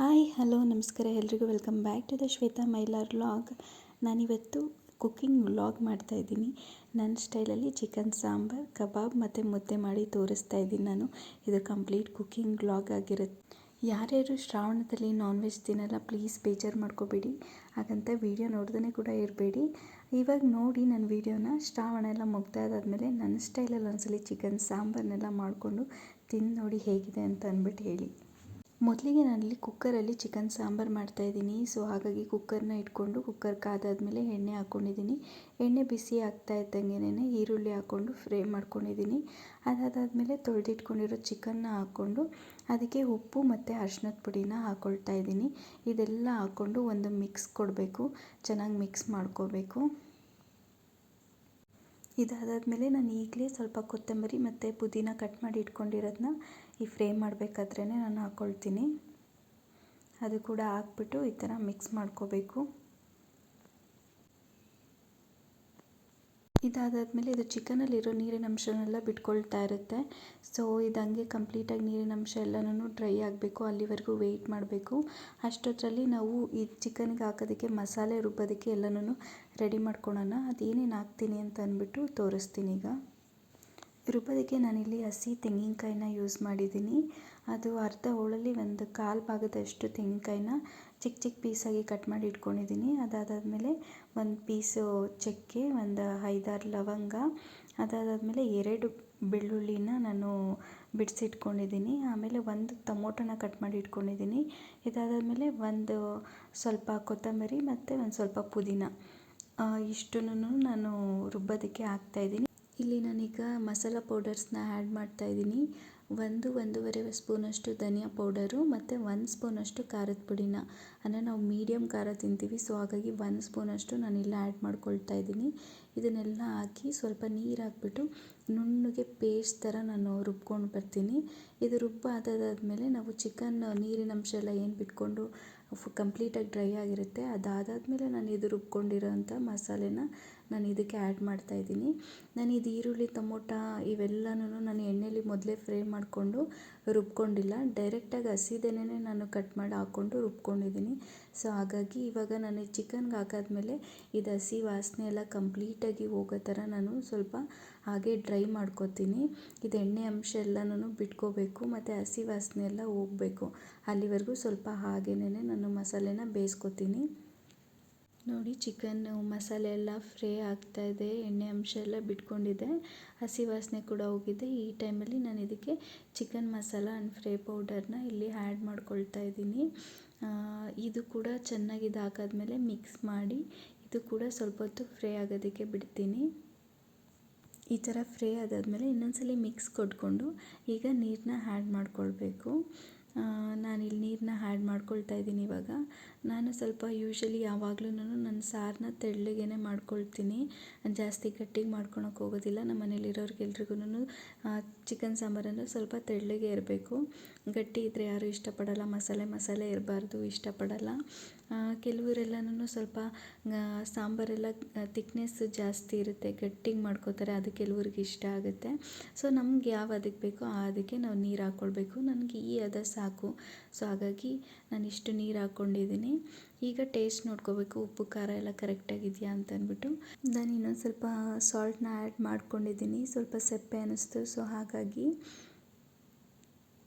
Hi hello ನಮಸ್ಕಾರ ಎಲ್ರಿಗೂ welcome back to the Shweta Mylar vlog. ನಾನಿವತ್ತು ಕುಕ್ಕಿಂಗ್ ವ್ಲಾಗ್ ಮಾಡ್ತಾಯಿದ್ದೀನಿ. ನನ್ನ ಸ್ಟೈಲಲ್ಲಿ ಚಿಕನ್ ಸಾಂಬಾರ್, ಕಬಾಬ್ ಮತ್ತು ಮುದ್ದೆ ಮಾಡಿ ತೋರಿಸ್ತಾ ಇದ್ದೀನಿ ನಾನು. ಇದು ಕಂಪ್ಲೀಟ್ ಕುಕ್ಕಿಂಗ್ ವ್ಲಾಗ್ ಆಗಿರುತ್ತೆ. ಯಾರ್ಯಾರು ಶ್ರಾವಣದಲ್ಲಿ ನಾನ್ ವೆಜ್ ತಿನ್ನಲ್ಲ ಪ್ಲೀಸ್ ಬೇಜಾರು ಮಾಡ್ಕೋಬೇಡಿ, ಹಾಗಂತ ವೀಡಿಯೋ ನೋಡ್ದೇ ಕೂಡ ಇರಬೇಡಿ. ಇವಾಗ ನೋಡಿ ನನ್ನ ವೀಡಿಯೋನ. ಶ್ರಾವಣ ಎಲ್ಲ ಮುಗ್ದಾದಾದ್ಮೇಲೆ ನನ್ನ ಸ್ಟೈಲಲ್ಲಿ ಒಂದ್ಸಲಿ ಚಿಕನ್ ಸಾಂಬಾರನ್ನೆಲ್ಲ ಮಾಡಿಕೊಂಡು ತಿಂದು ನೋಡಿ ಹೇಗಿದೆ ಅಂತ ಅಂದ್ಬಿಟ್ಟು ಹೇಳಿ. ಮೊದಲಿಗೆ ನಾನಿಲ್ಲಿ ಕುಕ್ಕರಲ್ಲಿ ಚಿಕನ್ ಸಾಂಬಾರು ಮಾಡ್ತಾಯಿದ್ದೀನಿ. ಸೊ ಹಾಗಾಗಿ ಕುಕ್ಕರ್ನ ಇಟ್ಕೊಂಡು ಕುಕ್ಕರ್ ಕಾದಾದ್ಮೇಲೆ ಎಣ್ಣೆ ಹಾಕ್ಕೊಂಡಿದ್ದೀನಿ. ಎಣ್ಣೆ ಬಿಸಿ ಆಗ್ತಾ ಇದ್ದಂಗೆನೇ ಈರುಳ್ಳಿ ಹಾಕ್ಕೊಂಡು ಫ್ರೈ ಮಾಡ್ಕೊಂಡಿದ್ದೀನಿ. ಅದಾದಮೇಲೆ ತೊಳೆದಿಟ್ಕೊಂಡಿರೋ ಚಿಕನ್ನ ಹಾಕ್ಕೊಂಡು ಅದಕ್ಕೆ ಉಪ್ಪು ಮತ್ತು ಅರಿಶಿನದ ಪುಡಿನ ಹಾಕ್ಕೊಳ್ತಾ ಇದ್ದೀನಿ. ಇದೆಲ್ಲ ಹಾಕ್ಕೊಂಡು ಒಂದು ಮಿಕ್ಸ್ ಕೊಡಬೇಕು, ಚೆನ್ನಾಗಿ ಮಿಕ್ಸ್ ಮಾಡ್ಕೋಬೇಕು. ಇದಾದಮೇಲೆ ನಾನು ಈಗಲೇ ಸ್ವಲ್ಪ ಕೊತ್ತಂಬರಿ ಮತ್ತು ಪುದೀನ ಕಟ್ ಮಾಡಿ ಇಟ್ಕೊಂಡಿರೋದನ್ನ ಈ ಫ್ರೈ ಮಾಡಬೇಕಾದ್ರೇ ನಾನು ಹಾಕ್ಕೊಳ್ತೀನಿ. ಅದು ಕೂಡ ಹಾಕ್ಬಿಟ್ಟು ಈ ಥರ ಮಿಕ್ಸ್ ಮಾಡ್ಕೋಬೇಕು. ಇದಾದಮೇಲೆ ಇದು ಚಿಕನಲ್ಲಿರೋ ನೀರಿನ ಅಂಶನೆಲ್ಲ ಬಿಟ್ಕೊಳ್ತಾ ಇರುತ್ತೆ. ಸೊ ಇದು ಹಂಗೆ ಕಂಪ್ಲೀಟಾಗಿ ನೀರಿನ ಅಂಶ ಎಲ್ಲನೂ ಡ್ರೈ ಆಗಬೇಕು, ಅಲ್ಲಿವರೆಗೂ ವೆಯ್ಟ್ ಮಾಡಬೇಕು. ಅಷ್ಟೊತ್ತರಲ್ಲಿ ನಾವು ಈ ಚಿಕನ್ಗೆ ಹಾಕೋದಕ್ಕೆ ಮಸಾಲೆ ರುಬ್ಬೋದಕ್ಕೆ ಎಲ್ಲನೂ ರೆಡಿ ಮಾಡ್ಕೊಳ್ಳೋಣ. ಅದೇನೇನು ಹಾಕ್ತೀನಿ ಅಂತ ಅಂದ್ಬಿಟ್ಟು ತೋರಿಸ್ತೀನಿ. ಈಗ ರುಬ್ಬೋದಕ್ಕೆ ನಾನಿಲ್ಲಿ ಹಸಿ ತೆಂಗಿನಕಾಯಿನ ಯೂಸ್ ಮಾಡಿದ್ದೀನಿ. ಅದು ಅರ್ಧ ಹೋಳಲ್ಲಿ ಒಂದು ಕಾಲು ಭಾಗದಷ್ಟು ತೆಂಗಿನಕಾಯಿನ ಚಿಕ್ಕ ಚಿಕ್ಕ ಪೀಸಾಗಿ ಕಟ್ ಮಾಡಿ ಇಟ್ಕೊಂಡಿದ್ದೀನಿ. ಅದಾದಮೇಲೆ ಒಂದು ಪೀಸು ಚಕ್ಕೆ, ಒಂದು 5-6 ಲವಂಗ, ಅದಾದಮೇಲೆ 2 ಬೆಳ್ಳುಳ್ಳಿನ ನಾನು ಬಿಡಿಸಿಟ್ಕೊಂಡಿದ್ದೀನಿ. ಆಮೇಲೆ ಒಂದು ಟೊಮೊಟೊನ ಕಟ್ ಮಾಡಿ ಇಟ್ಕೊಂಡಿದ್ದೀನಿ. ಇದಾದಮೇಲೆ ಒಂದು ಸ್ವಲ್ಪ ಕೊತ್ತಂಬರಿ ಮತ್ತು ಒಂದು ಸ್ವಲ್ಪ ಪುದೀನ, ಇಷ್ಟನ್ನು ನಾನು ರುಬ್ಬೋದಕ್ಕೆ ಹಾಕ್ತಾಯಿದ್ದೀನಿ. ಇಲ್ಲಿ ನಾನೀಗ ಮಸಾಲ ಪೌಡರ್ಸ್ನ ಆ್ಯಡ್ ಮಾಡ್ತಾಯಿದ್ದೀನಿ. 1-1.5 ಸ್ಪೂನಷ್ಟು ಧನಿಯಾ ಪೌಡರು ಮತ್ತು 1 ಸ್ಪೂನಷ್ಟು ಖಾರದ ಪುಡಿನ, ಅಂದರೆ ನಾವು ಮೀಡಿಯಮ್ ಖಾರ ತಿಂತೀವಿ. ಸೊ ಹಾಗಾಗಿ 1 ಸ್ಪೂನಷ್ಟು ನಾನಿಲ್ಲ ಆ್ಯಡ್ ಮಾಡ್ಕೊಳ್ತಾ ಇದ್ದೀನಿ. ಇದನ್ನೆಲ್ಲ ಹಾಕಿ ಸ್ವಲ್ಪ ನೀರು ಹಾಕ್ಬಿಟ್ಟು ನುಣ್ಣಗೆ ಪೇಸ್ಟ್ ಥರ ನಾನು ರುಬ್ಕೊಂಡು ಬರ್ತೀನಿ. ಇದು ರುಬ್ಬಾದಾದ್ಮೇಲೆ ನಾವು ಚಿಕನ್ ನೀರಿನ ಅಂಶ ಎಲ್ಲ ಏನು ಬಿಟ್ಕೊಂಡು ಕಂಪ್ಲೀಟಾಗಿ ಡ್ರೈ ಆಗಿರುತ್ತೆ, ಅದಾದಮೇಲೆ ನಾನು ಇದು ರುಬ್ಕೊಂಡಿರೋ ಅಂಥ ಮಸಾಲೆನ ನಾನು ಇದಕ್ಕೆ ಆ್ಯಡ್ ಮಾಡ್ತಾಯಿದ್ದೀನಿ. ನಾನು ಇದು ಈರುಳ್ಳಿ ಟೊಮೊಟೊ ಇವೆಲ್ಲನೂ ನಾನು ಎಣ್ಣೆಲಿ ಮೊದಲೇ ಫ್ರೈ ಮಾಡಿಕೊಂಡು ರುಬ್ಕೊಂಡಿಲ್ಲ, ಡೈರೆಕ್ಟಾಗಿ ಹಸಿದೇನೆ ನಾನು ಕಟ್ ಮಾಡಿ ಹಾಕ್ಕೊಂಡು ರುಬ್ಕೊಂಡಿದ್ದೀನಿ. ಸೊ ಹಾಗಾಗಿ ಇವಾಗ ನಾನು ಚಿಕನ್ಗೆ ಹಾಕಾದ್ಮೇಲೆ ಇದು ಹಸಿ ವಾಸನೆ ಎಲ್ಲ ಕಂಪ್ಲೀಟಾಗಿ ಹೋಗೋ ಥರ ನಾನು ಸ್ವಲ್ಪ ಹಾಗೆ ಡ್ರೈ ಮಾಡ್ಕೊತೀನಿ. ಇದು ಎಣ್ಣೆ ಅಂಶ ಎಲ್ಲನೂ ಬಿಟ್ಕೋಬೇಕು ಮತ್ತು ಹಸಿ ವಾಸನೆ ಎಲ್ಲ ಹೋಗಬೇಕು, ಅಲ್ಲಿವರೆಗೂ ಸ್ವಲ್ಪ ಹಾಗೇನೇ ನಾನು ಮಸಾಲೆನ ಬೇಯಿಸ್ಕೊತೀನಿ. ನೋಡಿ ಚಿಕನ್ ಮಸಾಲೆ ಎಲ್ಲ ಫ್ರೈ ಆಗ್ತಾಯಿದೆ, ಎಣ್ಣೆ ಅಂಶ ಎಲ್ಲ ಬಿಟ್ಕೊಂಡಿದೆ, ಹಸಿ ವಾಸನೆ ಕೂಡ ಹೋಗಿದೆ. ಈ ಟೈಮಲ್ಲಿ ನಾನು ಇದಕ್ಕೆ ಚಿಕನ್ ಮಸಾಲ ಆ್ಯಂಡ್ ಫ್ರೈ ಪೌಡರ್ನ ಇಲ್ಲಿ ಆ್ಯಡ್ ಮಾಡ್ಕೊಳ್ತಾ ಇದ್ದೀನಿ. ಇದು ಕೂಡ ಚೆನ್ನಾಗಿ ಇದು ಹಾಕಾದ್ಮೇಲೆ ಮಿಕ್ಸ್ ಮಾಡಿ ಇದು ಕೂಡ ಸ್ವಲ್ಪ ಹೊತ್ತು ಫ್ರೈ ಆಗೋದಕ್ಕೆ ಬಿಡ್ತೀನಿ. ಈ ಥರ ಫ್ರೈ ಆದಾದಮೇಲೆ ಇನ್ನೊಂದ್ಸಲಿ ಮಿಕ್ಸ್ ಕೊಟ್ಕೊಂಡು ಈಗ ನೀರನ್ನ ಆ್ಯಡ್ ಮಾಡ್ಕೊಳ್ಬೇಕು. ನಾನಿಲ್ಲಿ ನೀರನ್ನ ಆ್ಯಡ್ ಮಾಡ್ಕೊಳ್ತಾ ಇದ್ದೀನಿ. ಇವಾಗ ನಾನು ಸ್ವಲ್ಪ ಯೂಶ್ವಲಿ ಯಾವಾಗಲೂ ನನ್ನ ಸಾರನ್ನ ತೆಳ್ಳಗೆ ಮಾಡ್ಕೊಳ್ತೀನಿ, ಜಾಸ್ತಿ ಗಟ್ಟಿಗೆ ಮಾಡ್ಕೊಳಕ್ಕೆ ಹೋಗೋದಿಲ್ಲ. ನಮ್ಮ ಮನೇಲಿರೋರ್ಗೆಲ್ರಿಗೂ ಚಿಕನ್ ಸಾಂಬಾರಂದರೆ ಸ್ವಲ್ಪ ತೆಳ್ಳಗೆ ಇರಬೇಕು, ಗಟ್ಟಿ ಇದ್ದರೆ ಯಾರೂ ಇಷ್ಟಪಡಲ್ಲ, ಮಸಾಲೆ ಇರಬಾರ್ದು, ಇಷ್ಟಪಡಲ್ಲ. ಕೆಲವರೆಲ್ಲನೂ ಸ್ವಲ್ಪ ಸಾಂಬಾರೆಲ್ಲ ತಿಕ್ನೆಸ್ ಜಾಸ್ತಿ ಇರುತ್ತೆ, ಗಟ್ಟಿಗೆ ಮಾಡ್ಕೋತಾರೆ, ಅದು ಕೆಲವ್ರಿಗೆ ಇಷ್ಟ ಆಗುತ್ತೆ. ಸೊ ನಮ್ಗೆ ಯಾವ ಅದಕ್ಕೆ ಬೇಕೋ ಆ ಅದಕ್ಕೆ ನಾವು ನೀರು ಹಾಕ್ಕೊಳ್ಬೇಕು. ನನಗೆ ಈ ಹದ ಸಾಕು. ಸೊ ಹಾಗಾಗಿ ನಾನು ಇಷ್ಟು ನೀರು ಹಾಕ್ಕೊಂಡಿದ್ದೀನಿ. ಈಗ ಟೇಸ್ಟ್ ನೋಡ್ಕೋಬೇಕು, ಉಪ್ಪು ಖಾರ ಎಲ್ಲ ಕರೆಕ್ಟಾಗಿದೆಯಾ ಅಂತ ಅಂದ್ಬಿಟ್ಟು ನಾನು ಇನ್ನೊಂದು ಸ್ವಲ್ಪ ಸಾಲ್ಟ್ನ ಆ್ಯಡ್ ಮಾಡ್ಕೊಂಡಿದ್ದೀನಿ. ಸ್ವಲ್ಪ ಸಪ್ಪೆ ಅನ್ನಿಸ್ತು, ಸೊ ಹಾಗಾಗಿ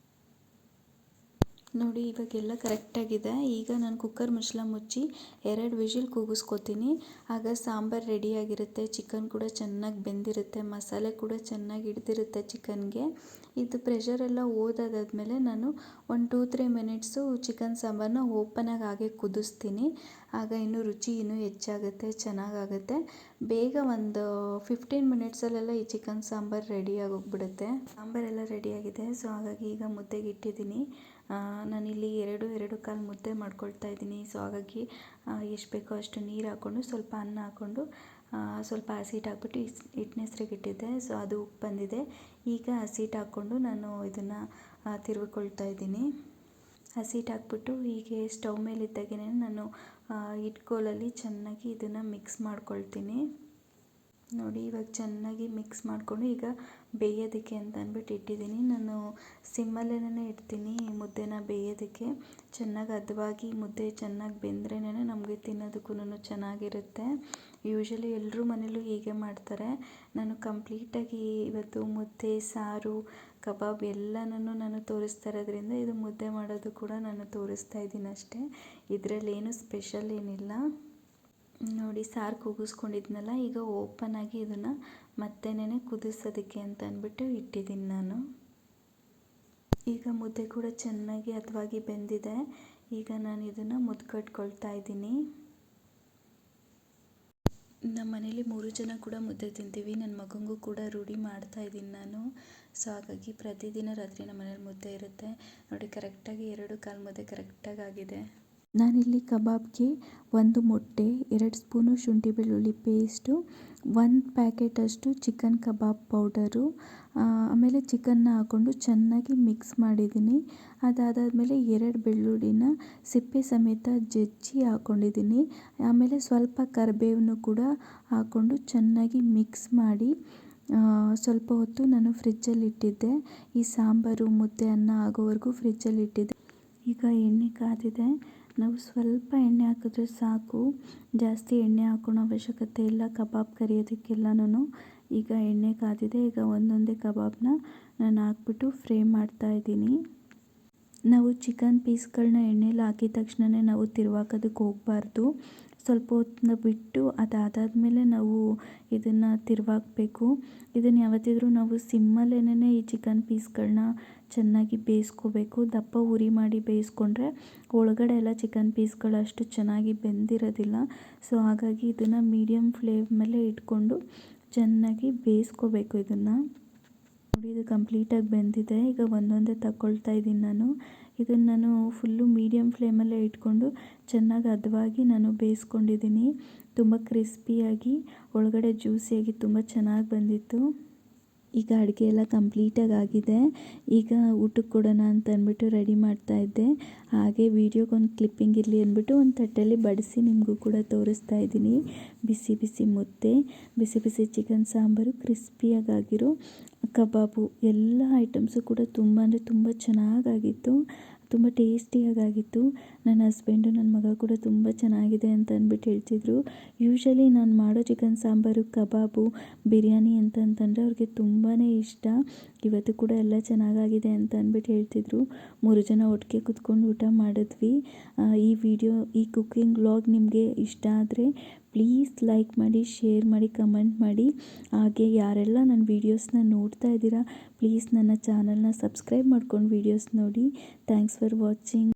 ನೋಡಿ ಇವಾಗೆಲ್ಲ ಕರೆಕ್ಟಾಗಿದೆ. ಈಗ ನಾನು ಕುಕ್ಕರ್ ಮುಚ್ಚಳ ಮುಚ್ಚಿ 2 ವಿಷಿಲ್ ಕೂಗಿಸ್ಕೊತೀನಿ. ಆಗ ಸಾಂಬಾರು ರೆಡಿಯಾಗಿರುತ್ತೆ, ಚಿಕನ್ ಕೂಡ ಚೆನ್ನಾಗಿ ಬೆಂದಿರುತ್ತೆ, ಮಸಾಲೆ ಕೂಡ ಚೆನ್ನಾಗಿ ಹಿಡ್ದಿರುತ್ತೆ ಚಿಕನ್ಗೆ. ಇದು ಪ್ರೆಷರೆಲ್ಲ ಹೋದಾದ್ಮೇಲೆ ನಾನು ಒಂದು 2-3 ಮಿನಿಟ್ಸು ಚಿಕನ್ ಸಾಂಬಾರನ್ನ ಓಪನಾಗಿ ಹಾಗೆ ಕುದಿಸ್ತೀನಿ. ಆಗ ಇನ್ನೂ ರುಚಿ ಇನ್ನೂ ಹೆಚ್ಚಾಗುತ್ತೆ, ಚೆನ್ನಾಗಾಗುತ್ತೆ. ಬೇಗ ಒಂದು 15 ಮಿನಿಟ್ಸಲ್ಲೆಲ್ಲ ಈ ಚಿಕನ್ ಸಾಂಬಾರು ರೆಡಿಯಾಗಿ ಹೋಗ್ಬಿಡುತ್ತೆ. ಸಾಂಬಾರೆಲ್ಲ ರೆಡಿಯಾಗಿದೆ. ಸೊ ಹಾಗಾಗಿ ಈಗ ಮುದ್ದೆಗೆ ಇಟ್ಟಿದ್ದೀನಿ. ನಾನಿಲ್ಲಿ 2-2.25 ಮುದ್ದೆ ಮಾಡ್ಕೊಳ್ತಾ ಇದ್ದೀನಿ. ಸೊ ಹಾಗಾಗಿ ಎಷ್ಟು ಬೇಕೋ ಅಷ್ಟು ನೀರು ಹಾಕ್ಕೊಂಡು ಸ್ವಲ್ಪ ಅನ್ನ ಹಾಕ್ಕೊಂಡು ಸ್ವಲ್ಪ ಹಸಿಟ್ಟು ಹಾಕ್ಬಿಟ್ಟು ಹಿಟ್ಟನೆಸ್ರಿಗೆ ಇಟ್ಟಿದ್ದೆ. ಸೊ ಅದು ಉಪ್ಪು ಬಂದಿದೆ. ಈಗ ಹಸಿಟ್ಟು ಹಾಕ್ಕೊಂಡು ನಾನು ಇದನ್ನು ತಿರುಗಿಕೊಳ್ತಾ ಇದ್ದೀನಿ. ಹಸಿಟ್ಟು ಹಾಕ್ಬಿಟ್ಟು ಹೀಗೆ ಸ್ಟವ್ ಮೇಲಿದ್ದಾಗೇ ನಾನು ಇಟ್ಕೋಲಲ್ಲಿ ಚೆನ್ನಾಗಿ ಇದನ್ನು ಮಿಕ್ಸ್ ಮಾಡ್ಕೊಳ್ತೀನಿ. ನೋಡಿ ಇವಾಗ ಚೆನ್ನಾಗಿ ಮಿಕ್ಸ್ ಮಾಡಿಕೊಂಡು ಈಗ ಬೇಯೋದಕ್ಕೆ ಅಂತ ಅಂದ್ಬಿಟ್ಟು ಇಟ್ಟಿದ್ದೀನಿ. ನಾನು ಸಿಮ್ಮಲ್ಲೇ ಇಡ್ತೀನಿ ಮುದ್ದೆನ ಬೇಯೋದಕ್ಕೆ. ಚೆನ್ನಾಗಿ ಹದವಾಗಿ ಮುದ್ದೆ ಚೆನ್ನಾಗಿ ಬೆಂದ್ರೇನೆ ನಮಗೆ ತಿನ್ನೋದಕ್ಕೂ ಚೆನ್ನಾಗಿರುತ್ತೆ. ಯೂಶ್ವಲಿ ಎಲ್ಲರೂ ಮನೇಲೂ ಹೀಗೆ ಮಾಡ್ತಾರೆ. ನಾನು ಕಂಪ್ಲೀಟಾಗಿ ಇವತ್ತು ಮುದ್ದೆ, ಸಾರು, ಕಬಾಬ್ ಎಲ್ಲನೂ ನಾನು ತೋರಿಸ್ತಾ ಇರೋದ್ರಿಂದ ಇದು ಮುದ್ದೆ ಮಾಡೋದು ಕೂಡ ನಾನು ತೋರಿಸ್ತಾ ಇದ್ದೀನಿ ಅಷ್ಟೇ. ಇದರಲ್ಲೇನು ಸ್ಪೆಷಲ್ ಏನಿಲ್ಲ. ನೋಡಿ ಸಾರು ಕೂಗಿಸ್ಕೊಂಡಿದ್ನಲ್ಲ, ಈಗ ಓಪನ್ ಆಗಿ ಇದನ್ನು ಮತ್ತೇನೆ ಕುದಿಸೋದಕ್ಕೆ ಅಂತ ಅಂದ್ಬಿಟ್ಟು ಇಟ್ಟಿದ್ದೀನಿ ನಾನು. ಈಗ ಮುದ್ದೆ ಕೂಡ ಚೆನ್ನಾಗಿ ಹದವಾಗಿ ಬೆಂದಿದೆ. ಈಗ ನಾನು ಇದನ್ನು ಮುದ್ಕಟ್ಕೊಳ್ತಾ ಇದ್ದೀನಿ. ನಮ್ಮ ಮನೇಲಿ 3 ಜನ ಕೂಡ ಮುದ್ದೆ ತಿಂತೀವಿ. ನನ್ನ ಮಗನಿಗೂ ಕೂಡ ರೂಢಿ ಮಾಡ್ತಾ ಇದ್ದೀನಿ ನಾನು. ಸೊ ಹಾಗಾಗಿ ಪ್ರತಿದಿನ ರಾತ್ರಿ ನಮ್ಮ ಮನೇಲಿ ಮುದ್ದೆ ಇರುತ್ತೆ. ನೋಡಿ ಕರೆಕ್ಟಾಗಿ 2 ಕಾಲು ಮುದ್ದೆ ಕರೆಕ್ಟಾಗಿ ಆಗಿದೆ. ನಾನಿಲ್ಲಿ ಕಬಾಬ್ಗೆ 1 ಮೊಟ್ಟೆ, 2 ಸ್ಪೂನು ಶುಂಠಿ ಬೆಳ್ಳುಳ್ಳಿ ಪೇಸ್ಟು, 1 ಪ್ಯಾಕೆಟಷ್ಟು ಚಿಕನ್ ಕಬಾಬ್ ಪೌಡರು, ಆಮೇಲೆ ಚಿಕನ್ನ ಹಾಕ್ಕೊಂಡು ಚೆನ್ನಾಗಿ ಮಿಕ್ಸ್ ಮಾಡಿದ್ದೀನಿ. ಅದಾದಮೇಲೆ 2 ಬೆಳ್ಳುಳ್ಳಿನ ಸಿಪ್ಪೆ ಸಮೇತ ಜಜ್ಜಿ ಹಾಕ್ಕೊಂಡಿದ್ದೀನಿ. ಆಮೇಲೆ ಸ್ವಲ್ಪ ಕರಿಬೇವನ್ನು ಕೂಡ ಹಾಕ್ಕೊಂಡು ಚೆನ್ನಾಗಿ ಮಿಕ್ಸ್ ಮಾಡಿ ಸ್ವಲ್ಪ ಹೊತ್ತು ನಾನು ಫ್ರಿಜ್ಜಲ್ಲಿ ಇಟ್ಟಿದ್ದೆ. ಈ ಸಾಂಬಾರು, ಮುದ್ದೆ, ಅನ್ನ ಆಗೋವರೆಗೂ ಫ್ರಿಜ್ಜಲ್ಲಿ ಇಟ್ಟಿದ್ದೆ. ಈಗ ಎಣ್ಣೆ ಕಾದಿದೆ. ನಾವು ಸ್ವಲ್ಪ ಎಣ್ಣೆ ಹಾಕಿದ್ರೆ ಸಾಕು, ಜಾಸ್ತಿ ಎಣ್ಣೆ ಹಾಕೋಣ ಅವಶ್ಯಕತೆ ಇಲ್ಲ ಕಬಾಬ್ ಕರಿಯೋದಕ್ಕೆಲ್ಲನೂ. ಈಗ ಎಣ್ಣೆ ಕಾದಿದೆ. ಈಗ ಒಂದೊಂದೇ ಕಬಾಬ್ನ ನಾನು ಹಾಕ್ಬಿಟ್ಟು ಫ್ರೈ ಮಾಡ್ತಾ ಇದ್ದೀನಿ. ನಾವು ಚಿಕನ್ ಪೀಸ್ಗಳನ್ನ ಎಣ್ಣೆಲಿ ಹಾಕಿದ ತಕ್ಷಣವೇ ನಾವು ತಿರುವಾಕೋದಕ್ಕೆ ಹೋಗಬಾರ್ದು. ಸ್ವಲ್ಪ ಹೊತ್ತನ್ನ ಬಿಟ್ಟು ಅದಾದಮೇಲೆ ನಾವು ಇದನ್ನು ತಿರುವಾಕಬೇಕು. ಇದನ್ನು ಯಾವತ್ತಿದ್ರೂ ನಾವು ಸಿಮ್ಮಲ್ಲೇನೆ ಈ ಚಿಕನ್ ಪೀಸ್ಗಳನ್ನ ಚೆನ್ನಾಗಿ ಬೇಯಿಸ್ಕೋಬೇಕು. ದಪ್ಪ ಉರಿ ಮಾಡಿ ಬೇಯಿಸ್ಕೊಂಡ್ರೆ ಒಳಗಡೆ ಎಲ್ಲ ಚಿಕನ್ ಪೀಸ್ಗಳು ಅಷ್ಟು ಚೆನ್ನಾಗಿ ಬೆಂದಿರೋದಿಲ್ಲ. ಸೊ ಹಾಗಾಗಿ ಇದನ್ನು ಮೀಡಿಯಮ್ ಫ್ಲೇಮಲ್ಲೇ ಇಟ್ಕೊಂಡು ಚೆನ್ನಾಗಿ ಬೇಯಿಸ್ಕೋಬೇಕು ಇದನ್ನು. ನೋಡಿ ಇದು ಕಂಪ್ಲೀಟಾಗಿ ಬೆಂದಿದೆ. ಈಗ ಒಂದೊಂದೇ ತಗೊಳ್ತಾ ಇದ್ದೀನಿ ನಾನು. ಇದನ್ನು ನಾನು ಫುಲ್ಲು ಮೀಡಿಯಮ್ ಫ್ಲೇಮಲ್ಲೇ ಇಟ್ಕೊಂಡು ಚೆನ್ನಾಗಿ ಹದವಾಗಿ ನಾನು ಬೇಯಿಸ್ಕೊಂಡಿದ್ದೀನಿ. ತುಂಬ ಕ್ರಿಸ್ಪಿಯಾಗಿ ಒಳಗಡೆ ಜ್ಯೂಸಿಯಾಗಿ ತುಂಬ ಚೆನ್ನಾಗಿ ಬಂದಿತ್ತು. ಈಗ ಅಡುಗೆ ಎಲ್ಲ ಕಂಪ್ಲೀಟಾಗಿ ಆಗಿದೆ. ಈಗ ಊಟಕ್ಕೆ ಕೊಡೋಣ ಅಂತ ಅಂದ್ಬಿಟ್ಟು ರೆಡಿ ಮಾಡ್ತಾಯಿದ್ದೆ. ಹಾಗೆ ವೀಡಿಯೋಗೊಂದು ಕ್ಲಿಪ್ಪಿಂಗ್ ಇರಲಿ ಅಂದ್ಬಿಟ್ಟು ಒಂದು ತಟ್ಟೆಯಲ್ಲಿ ಬಡಿಸಿ ನಿಮಗೂ ಕೂಡ ತೋರಿಸ್ತಾ ಇದ್ದೀನಿ. ಬಿಸಿ ಬಿಸಿ ಮುದ್ದೆ, ಬಿಸಿ ಬಿಸಿ ಚಿಕನ್ ಸಾಂಬಾರು, ಕ್ರಿಸ್ಪಿಯಾಗಿರೋ ಕಬಾಬು, ಎಲ್ಲ ಐಟಮ್ಸು ಕೂಡ ತುಂಬ ಅಂದರೆ ತುಂಬ ಚೆನ್ನಾಗಾಗಿತ್ತು. ತುಂಬ ಟೇಸ್ಟಿಯಾಗಿತ್ತು. ನನ್ನ ಹಸ್ಬೆಂಡು, ನನ್ನ ಮಗ ಕೂಡ ತುಂಬ ಚೆನ್ನಾಗಿದೆ ಅಂತ ಅಂದ್ಬಿಟ್ಟು ಹೇಳ್ತಿದ್ರು. ಯೂಶ್ವಲಿ ನಾನು ಮಾಡೋ ಚಿಕನ್ ಸಾಂಬಾರು, ಕಬಾಬು, ಬಿರಿಯಾನಿ ಅಂತಂತಂದರೆ ಅವ್ರಿಗೆ ತುಂಬಾ ಇಷ್ಟ. ಇವತ್ತು ಕೂಡ ಎಲ್ಲ ಚೆನ್ನಾಗಾಗಿದೆ ಅಂತ ಅಂದ್ಬಿಟ್ಟು ಹೇಳ್ತಿದ್ರು. 3 ಜನ ಒಟ್ಟಿಗೆ ಕೂತ್ಕೊಂಡು ಊಟ ಮಾಡಿದ್ವಿ. ಈ ಕುಕ್ಕಿಂಗ್ ವ್ಲಾಗ್ ನಿಮಗೆ ಇಷ್ಟ ಆದರೆ ಪ್ಲೀಸ್ ಲೈಕ್ ಮಾಡಿ, ಶೇರ್ ಮಾಡಿ, ಕಮೆಂಟ್ ಮಾಡಿ. ಹಾಗೆ ಯಾರೆಲ್ಲ ನನ್ನ ವೀಡಿಯೋಸ್ನ ನೋಡ್ತಾ ಇದ್ದೀರಾ ಪ್ಲೀಸ್ ನನ್ನ ಚಾನಲ್ನ ಸಬ್ಸ್ಕ್ರೈಬ್ ಮಾಡ್ಕೊಂಡು ವೀಡಿಯೋಸ್ ನೋಡಿ. Thanks for watching.